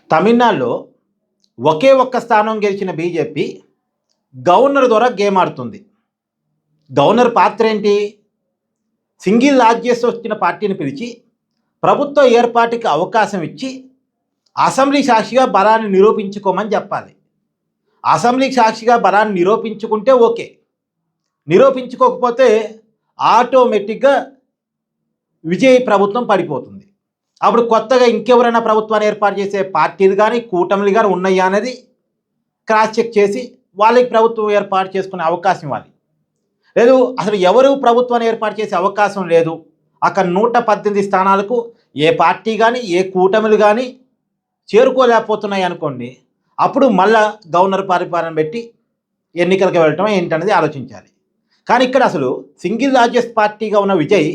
తమిళనాడులో ఒకే ఒక్క స్థానం గెలిచిన బీజేపీ గవర్నర్ ద్వారా గేమ్ ఆడుతుంది. గవర్నర్ పాత్ర ఏంటి? సింగిల్ లార్జెస్ట్ వచ్చిన పార్టీని పిలిచి ప్రభుత్వ ఏర్పాటుకి అవకాశం ఇచ్చి అసెంబ్లీ సాక్షిగా బలాన్ని నిరూపించుకోమని చెప్పాలి. అసెంబ్లీ సాక్షిగా బలాన్ని నిరూపించుకుంటే ఓకే, నిరూపించుకోకపోతే ఆటోమేటిక్గా విజయ్ ప్రభుత్వం పడిపోతుంది. అప్పుడు కొత్తగా ఇంకెవరైనా ప్రభుత్వాన్ని ఏర్పాటు చేసే పార్టీలు కానీ కూటమిలు కానీ ఉన్నాయా అనేది క్రాస్ చెక్ చేసి వాళ్ళకి ప్రభుత్వం ఏర్పాటు చేసుకునే అవకాశం ఇవ్వాలి. లేదు, అసలు ఎవరు ప్రభుత్వాన్ని ఏర్పాటు చేసే అవకాశం లేదు, అక్కడ 118 స్థానాలకు ఏ పార్టీ కానీ ఏ కూటమిలు కానీ చేరుకోలేకపోతున్నాయి అనుకోండి, అప్పుడు మళ్ళా గవర్నర్ పరిపాలన పెట్టి ఎన్నికలకు వెళ్ళటం ఏంటనేది ఆలోచించాలి. కానీ ఇక్కడ అసలు సింగిల్ లార్జెస్ట్ పార్టీగా ఉన్న విజయ్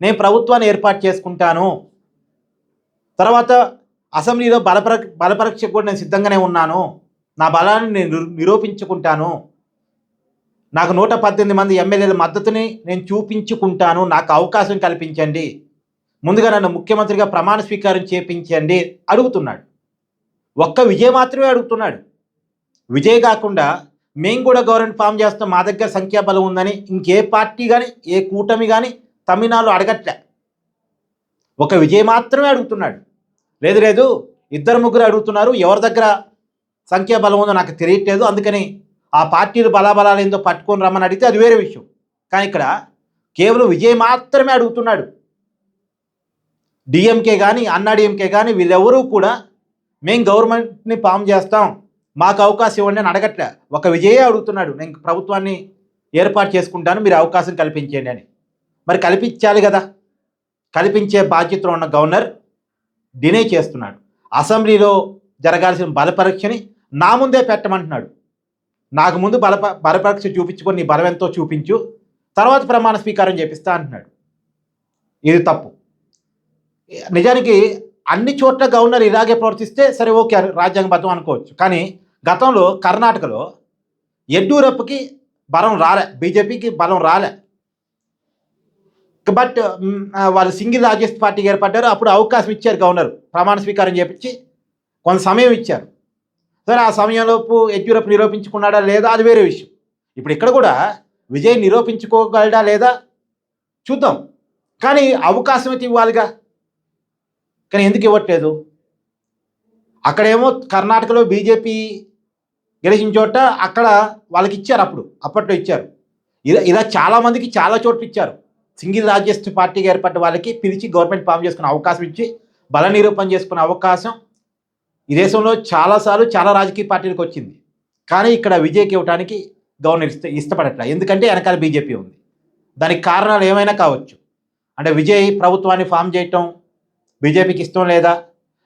నేను ప్రభుత్వాన్ని ఏర్పాటు చేసుకుంటాను, తర్వాత అసెంబ్లీలో బలపరీక్షకు కూడా నేను సిద్ధంగానే ఉన్నాను, నా బలాన్ని నేను నిరూపించుకుంటాను, నాకు 118 మంది ఎమ్మెల్యేల మద్దతుని నేను చూపించుకుంటాను, నాకు అవకాశం కల్పించండి, ముందుగా నన్ను ముఖ్యమంత్రిగా ప్రమాణ స్వీకారం చేపించండి అడుగుతున్నాడు. ఒక్క విజయ్ మాత్రమే అడుగుతున్నాడు. విజయ్ కాకుండా మేము కూడా గవర్నమెంట్ ఫామ్ చేస్తాం, మా దగ్గర సంఖ్యాబలం ఉందని ఇంకే పార్టీ కానీ ఏ కూటమి కానీ తమిళనాడులో అడగట్లే. ఒక విజయ్ మాత్రమే అడుగుతున్నాడు. లేదు లేదు, 2-3 అడుగుతున్నారు, ఎవరి దగ్గర సంఖ్యాబలం ఉందో నాకు తెలియట్లేదు, అందుకని ఆ పార్టీలు బలాబలాలు ఏందో పట్టుకొని రమ్మని అడిగితే అది వేరే విషయం. కానీ ఇక్కడ కేవలం విజయ్ మాత్రమే అడుగుతున్నాడు. డిఎంకే కానీ అన్నాడీఎంకే కానీ వీళ్ళెవరూ కూడా మేము గవర్నమెంట్ని ఫామ్ చేస్తాం, మాకు అవకాశం ఇవ్వండి అని అడగట్లే. ఒక విజయే అడుగుతున్నాడు, నేను ప్రభుత్వాన్ని ఏర్పాటు చేసుకుంటాను, మీరు అవకాశం కల్పించండి అని. మరి కల్పించాలి కదా, కల్పించే బాధ్యతలో ఉన్న గవర్నర్ డినే చేస్తున్నాడు. అసెంబ్లీలో జరగాల్సిన బలపరీక్షని నా ముందే పెట్టమంటున్నాడు. నాకు ముందు బలపరీక్ష చూపించుకొని నీ బలం ఎంతో చూపించు, తర్వాత ప్రమాణ స్వీకారం చేపిస్తా అంటున్నాడు. ఇది తప్పు. నిజానికి అన్ని చోట్ల గవర్నర్ ఇలాగే ప్రవర్తిస్తే సరే ఓకే, రాజ్యాంగబద్ధం అనుకోవచ్చు. కానీ గతంలో కర్ణాటకలో యడ్యూరప్పకి బలం రాలే, బీజేపీకి బలం రాలే, బట్ వాళ్ళు సింగిల్ లార్జెస్ట్ పార్టీకి ఏర్పడ్డారు. అప్పుడు అవకాశం ఇచ్చారు, గవర్నర్ ప్రమాణ స్వీకారం చేపించి కొంత సమయం ఇచ్చారు. సరే, ఆ సమయంలోపు యడ్యూరప్ప నిరూపించుకున్నాడా లేదా అది వేరే విషయం. ఇప్పుడు ఇక్కడ కూడా విజయ్ నిరూపించుకోగలడా లేదా చూద్దాం, కానీ అవకాశం అయితే ఇవ్వాలిగా. కానీ ఎందుకు ఇవ్వట్లేదు? అక్కడేమో కర్ణాటకలో బీజేపీ గెలిచిన చోట అక్కడ వాళ్ళకి ఇచ్చారు, అప్పట్లో ఇచ్చారు. ఇలా చాలామందికి చాలా చోట్ల ఇచ్చారు. సింగిల్ లార్జెస్ట్ పార్టీగా ఏర్పడ్డ వాళ్ళకి పిలిచి గవర్నమెంట్ ఫామ్ చేసుకునే అవకాశం ఇచ్చి బల నిరూపణ చేసుకునే అవకాశం ఈ దేశంలో చాలాసార్లు చాలా రాజకీయ పార్టీలకు వచ్చింది. కానీ ఇక్కడ విజయ్కి ఇవ్వడానికి గవర్నర్ ఇష్టపడట్లా, ఎందుకంటే వెనకాల బీజేపీ ఉంది. దానికి కారణాలు ఏమైనా కావచ్చు. అంటే విజయ్ ప్రభుత్వాన్ని ఫామ్ చేయటం బీజేపీకి ఇష్టం లేదా,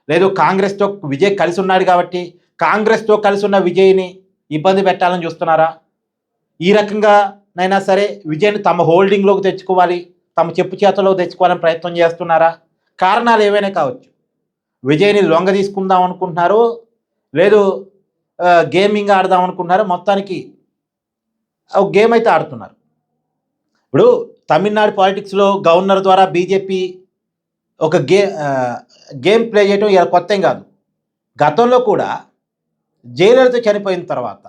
లేదు కాంగ్రెస్తో విజయ్ కలిసి ఉన్నాడు కాబట్టి కాంగ్రెస్తో కలిసి ఉన్న విజయ్ని ఇబ్బంది పెట్టాలని చూస్తున్నారా? ఈ రకంగా నైనా సరే విజయ్ని తమ హోల్డింగ్లోకి తెచ్చుకోవాలి, తమ చెప్పు చేతలోకి తెచ్చుకోవాలని ప్రయత్నం చేస్తున్నారా? కారణాలు ఏవైనా కావచ్చు. విజయ్ని లొంగ తీసుకుందాం అనుకుంటున్నారు, లేదు గేమింగ్ ఆడదాం అనుకుంటున్నారు, మొత్తానికి ఒక గేమ్ అయితే ఆడుతున్నారు. ఇప్పుడు తమిళనాడు పాలిటిక్స్లో గవర్నర్ ద్వారా బీజేపీ ఒక గేమ్ ప్లే చేయడం ఇలా కొత్త ఏం కాదు. గతంలో కూడా జయలలిత చనిపోయిన తర్వాత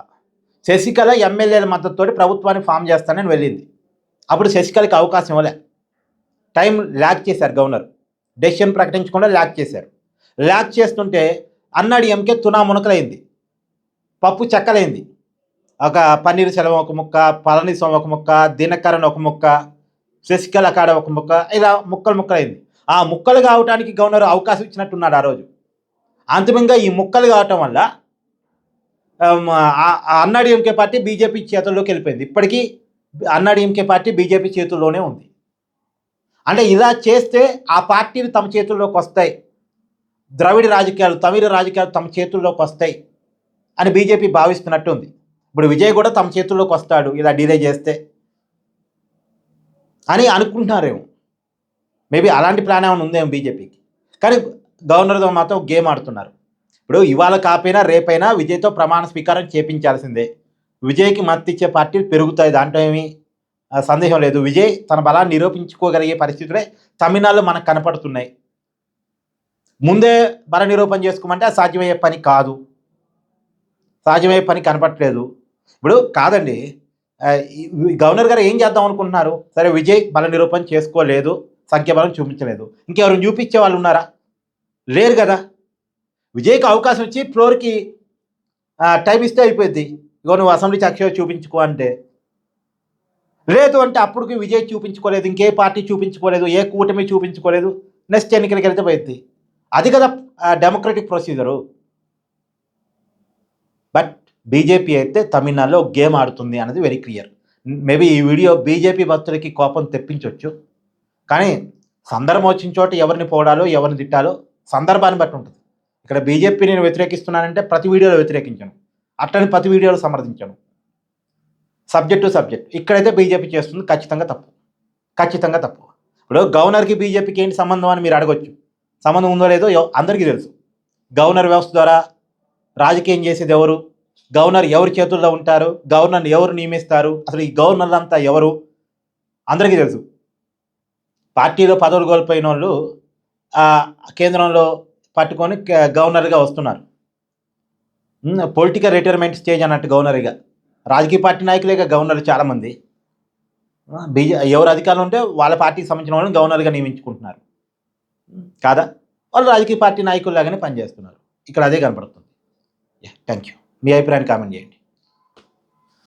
శశికళ ఎమ్మెల్యేల మద్దతుతో ప్రభుత్వాన్ని ఫామ్ చేస్తానని వెళ్ళింది. అప్పుడు శశికళకి అవకాశం ఇవ్వలే, టైం ల్యాక్ చేశారు గవర్నర్, డెసిషన్ ప్రకటించకుండా ల్యాక్ చేశారు. ల్యాక్ చేస్తుంటే అన్నాడీఎంకే తునా మునకలైంది, పప్పు చెక్కలైంది. ఒక పన్నీరు సెలవు ఒక ముక్క, పళనిస్వామి ఒక ముక్క, దినకరన్ ఒక ముక్క, శశికళ కాడ ఒక ముక్క, ఇలా ముక్కలైంది. ఆ ముక్కలు కావటానికి గవర్నర్ అవకాశం ఇచ్చినట్టున్నాడు ఆ రోజు. అంతిమంగా ఈ ముక్కలు కావటం వల్ల అన్నాడీఎంకే పార్టీ బీజేపీ చేతుల్లోకి వెళ్ళిపోయింది. ఇప్పటికీ అన్నాడీఎంకే పార్టీ బీజేపీ చేతుల్లోనే ఉంది. అంటే ఇలా చేస్తే ఆ పార్టీలు తమ చేతుల్లోకి వస్తాయి, ద్రవిడ రాజకీయాలు తమిళ రాజకీయాలు తమ చేతుల్లోకి వస్తాయి అని బీజేపీ భావిస్తున్నట్టు ఉంది. ఇప్పుడు విజయ్ కూడా తమ చేతుల్లోకి వస్తాడు ఇలా డిలే చేస్తే అని అనుకుంటున్నారేమో. మేబీ అలాంటి ప్లాన్ ఏమైనా ఉందేమో బీజేపీకి. కానీ గవర్నర్తో మాత్రం గేమ్ ఆడుతున్నారు. ఇప్పుడు ఇవాళ కాకపోయినా రేపైనా విజయ్తో ప్రమాణ స్వీకారం చేపించాల్సిందే. విజయ్కి మద్దతు ఇచ్చే పార్టీలు పెరుగుతాయి, దాంట్లో ఏమీ సందేహం లేదు. విజయ్ తన బలాన్ని నిరూపించుకోగలిగే పరిస్థితులే తమిళనాడులో మనకు కనపడుతున్నాయి. ముందే బల నిరూపణ చేసుకోమంటే అది సాధ్యమయ్యే పని కాదు, సాధ్యమయ్యే పని కనపట్లేదు. ఇప్పుడు కాదండి, ఈ గవర్నర్ గారు ఏం చేద్దాం అనుకుంటున్నారు? సరే, విజయ్ బల నిరూపణ చేసుకోలేదు, సంఖ్యాబలం చూపించలేదు, ఇంకెవరు చూపించే వాళ్ళు ఉన్నారా? లేరు కదా. విజయ్కి అవకాశం ఇచ్చి ఫ్లోర్కి టైం ఇస్తే అయిపోద్ది. ఇగో నువ్వు అసెంబ్లీ సాక్షిగా చూపించుకో అంటే. లేదు అంటే అప్పటికి విజయ్ చూపించుకోలేదు, ఇంకే పార్టీ చూపించుకోలేదు, ఏ కూటమి చూపించుకోలేదు, నెక్స్ట్ ఎన్నికలకి వెళ్తే పోయింది. అది కదా డెమోక్రటిక్ ప్రొసీజరు. బట్ బీజేపీ అయితే తమిళనాడులో గేమ్ ఆడుతుంది అన్నది వెరీ క్లియర్. మేబీ ఈ వీడియో బీజేపీ భక్తులకి కోపం తెప్పించవచ్చు, కానీ సందర్భం వచ్చిన చోట ఎవరిని పోడాలో ఎవరిని తిట్టాలో సందర్భాన్ని బట్టి ఉంటుంది. ఇక్కడ బీజేపీ నేను వ్యతిరేకిస్తున్నానంటే ప్రతి వీడియోలో వ్యతిరేకించాను, అట్లని ప్రతి వీడియోలో సమర్థించాను. Subject to subject. ఇక్కడైతే బీజేపీ చేస్తుంది ఖచ్చితంగా తప్పు, ఖచ్చితంగా తప్పు. ఇప్పుడు గవర్నర్కి బీజేపీకి ఏంటి సంబంధం అని మీరు అడగొచ్చు. సంబంధం ఉందో లేదో అందరికీ తెలుసు. గవర్నర్ వ్యవస్థ ద్వారా రాజకీయం చేసేది ఎవరు, గవర్నర్ ఎవరి చేతుల్లో ఉంటారు, గవర్నర్ని ఎవరు నియమిస్తారు, అసలు ఈ గవర్నర్ అంతా ఎవరు అందరికీ తెలుసు. పార్టీలో పదవులు కోల్పోయిన వాళ్ళు కేంద్రంలో పట్టుకొని గవర్నర్గా వస్తున్నారు. పొలిటికల్ రిటైర్మెంట్ స్టేజ్ అన్నట్టు గవర్నర్గా. రాజకీయ పార్టీ నాయకులేగా గవర్నర్లు చాలామంది. ఎవరు అధికారులు ఉంటే వాళ్ళ పార్టీకి సంబంధించిన వాళ్ళని గవర్నర్గా నియమించుకుంటున్నారు కాదా. వాళ్ళు రాజకీయ పార్టీ నాయకుల్లాగానే పనిచేస్తున్నారు. ఇక్కడ అదే కనపడుతుంది. Thank you. మీ అభిప్రాయాన్ని కామెంట్ చేయండి.